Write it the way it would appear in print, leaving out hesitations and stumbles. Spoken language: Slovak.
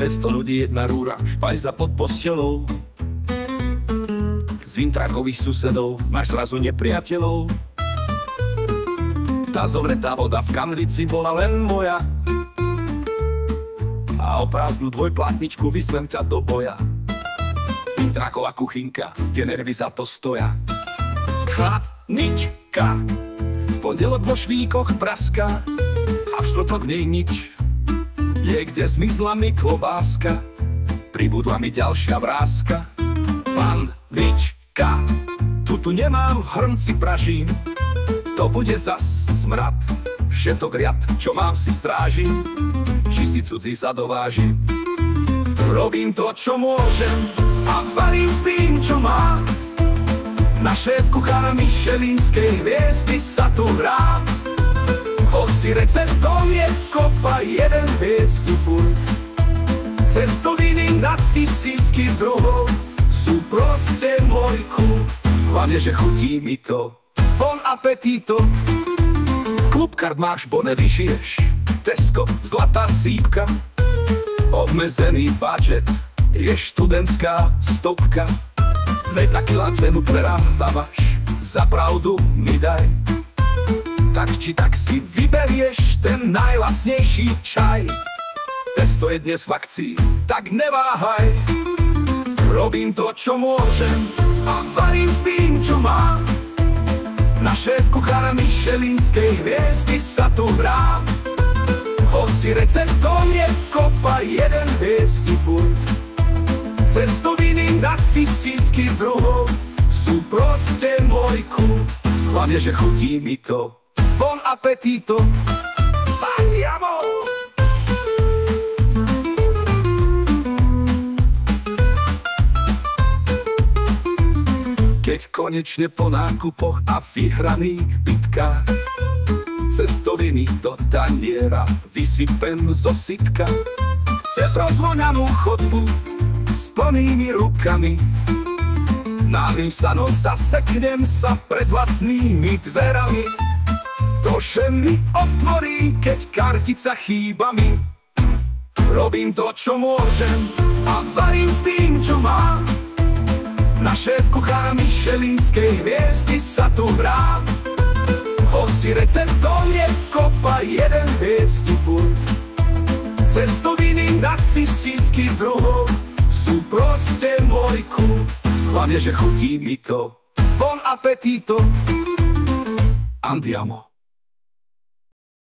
200 ľudí, jedna rúra, špajza pod postelou. Z intrakových susedov máš zrazu nepriateľov. Tá zovretá voda v kamlici bola len moja. A o prázdnu dvojplátničku vyslem ťa do boja. Intraková kuchynka, tie nervy za to stoja. Chladnička v pondelok vo švíkoch praská a v štvrtok nej nič. Je kde zmizla mi klobáska, pribudla mi ďalšia vrázka. Panvička, tu nemám, v hrnci pražím, to bude zas smrad. Všetok riad, čo mám, si strážim, či si cudzí zadovážim. Robím to, čo môžem, a varím s tým, čo mám. Na šéf kuchára Michelinskej hviezdy sa tu hrá. Hoci receptom je kopa, jeden hviezdu furt. Cestoviny na tisícky druhov sú proste môj kult. Hlavne, že chutí mi to. Bon appetito. Klubkard máš, bo nevyžiješ. Tesco, zlatá sípka. Obmedzený budget, je študentská stopka. Veď na kilá cenu prerátavaš, za pravdu mi daj. Tak či tak si vyberieš ten najlacnejší čaj. Testo je dnes v akcii, tak neváhaj. Robím to, čo môžem, a varím s tým, čo mám. Na šéf kuchára Michelinskej hviezdy sa tu hrá. Hoci receptom je kopa, jeden hviezdu furt. Cestoviny na tisícky druhov sú proste môj kult. Hlavne, že chutí mi to. Bon appetito. Andiamo! Keď konečne po nákupoch a vyhraných bitkách cestoviny do taniera vysypem zo sytka. Cez rozvoňanú chodbu s plnými rukami náhlim sa, no zaseknem sa pred vlastnými dverami. Ktože mi otvorí, keď kartica chýba mi. Robím to, čo môžem, a varím s tým, čo mám. Na šéf kuchára Michelinskej hviezdy sa tu hrá. Hoci receptom je kopa, jeden hviezdu furt. Cestoviny na tisícky druhov sú proste môj kult. Hlavne, že chutí mi to. Bon appetito. Andiamo.